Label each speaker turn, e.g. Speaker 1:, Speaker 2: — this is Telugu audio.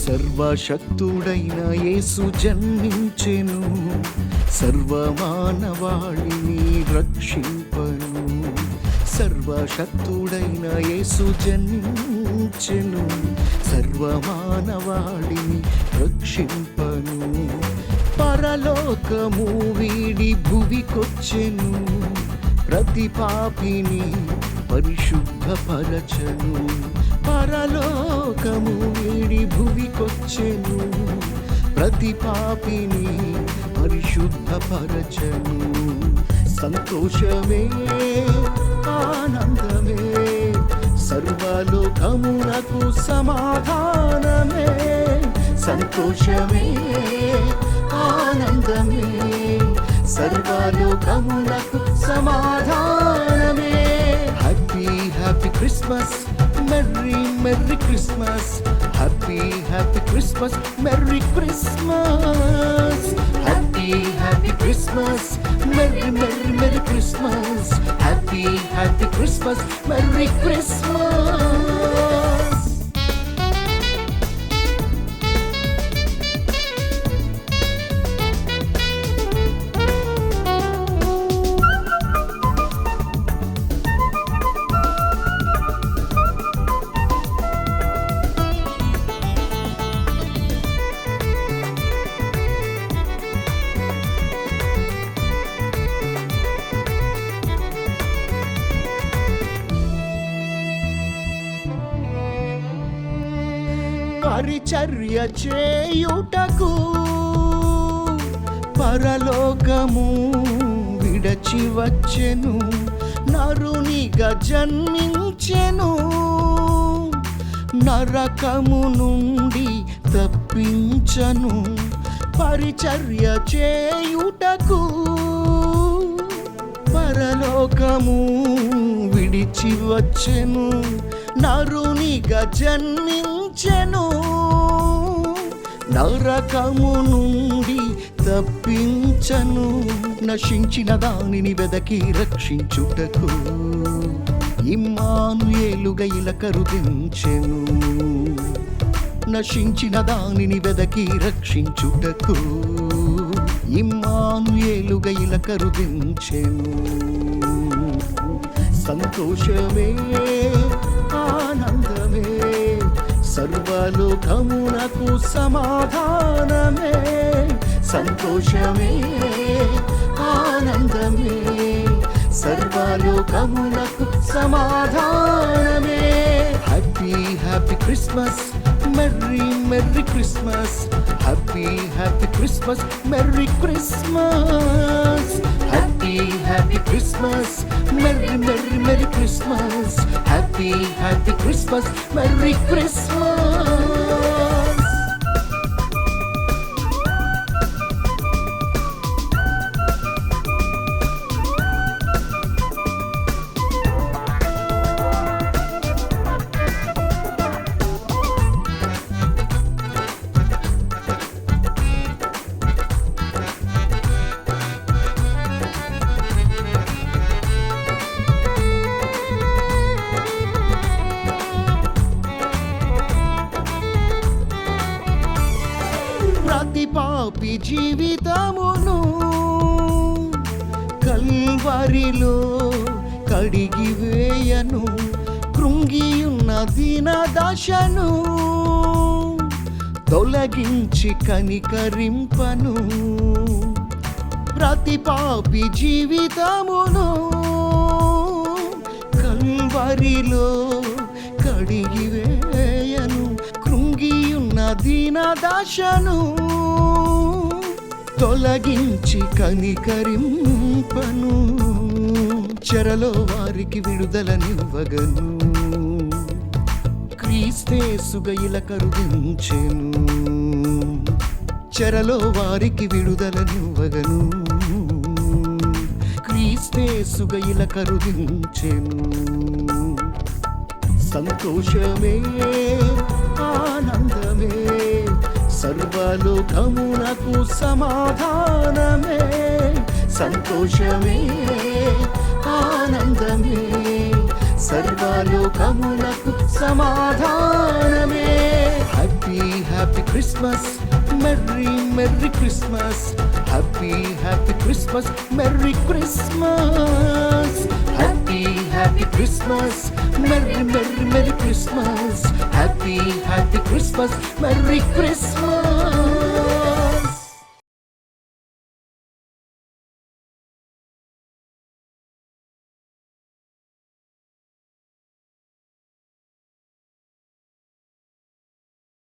Speaker 1: సర్వశక్తుడైన యేసు జన్మించెను, సర్వమానవాళిని రక్షింపను. సర్వశక్తుడైన యేసు జన్మించెను, సర్వమానవాళిని రక్షింపను. పరలోకము వీడి భువికొచ్చెను, ప్రతి పాపిని పరిశుద్ధపరచను. పరలోకము వీడి భువికొచ్చెను, ప్రతి పాపిని పరిశుద్ధపరచను. సంతోషమే ఆనందమే, సర్వలోకమునకు సమాధానమే. సంతోషమే ఆనందమే, సర్వలోకమునకు సమాధానమే. Happy happy Christmas, merry merry Christmas. Happy happy Christmas, merry Christmas. Happy happy Christmas, merry merry merry Christmas. Happy happy Christmas, merry Christmas. పరిచర్య చేయుటకు పరలోకము విడచి వచ్చెను, నరునిగా జన్మించెను. నరకము నుండి తప్పించను, పరిచర్య చేయుటకు పరలోకము విడిచి వచ్చెను, నరునిగా జన్మించెను. నరకము నుండి తప్పించను, నశించిన దానిని వెదకి రక్షించుటకు ఇమ్మానుయేలుగా ఇలకరుదించెను. నశించిన దానిని వెదకి రక్షించుటకు ఇమ్మానుయేలుగా ఇలకరుదించెను. సంతోషమే ఆనందమే, సర్వలోకమునకు సమాధానమే. సంతోషమే ఆనందమే, సర్వలోకమునకు సమాధానమే. Happy happy Christmas, merry merry Christmas. Happy happy Christmas, merry Christmas. Happy happy Christmas, merry merry merry Christmas. Happy happy Christmas, merry Christmas. ప్రతి పాపి జీవితమును కల్వరిలో కడిగివేయను, కృంగియున్న దీన దశను తొలగించి కనికరింపను. ప్రతి పాపి జీవితమును కల్వరిలో కడిగివేయను, కృంగియున్న దీన దశను తొలగించి కనికరింపను. చెరలో వారికి విడుదలనివ్వగను, క్రీస్తేసుగా ఇలా కరుదించెను. చెరలో వారికి విడుదలనివ్వగను, క్రీస్తేసుగా ఇలా కరుదించెను. సంతోషమే ఆనందమే సర్వలోకమునకు సమాధానమే, సంతోషమే ఆనందమే సర్వలోకమునకు సమాధానమే. Happy happy Christmas, merry merry Christmas, happy happy Christmas, merry Christmas. Happy happy Christmas, merry merry merry Christmas, happy happy Christmas, merry Christmas.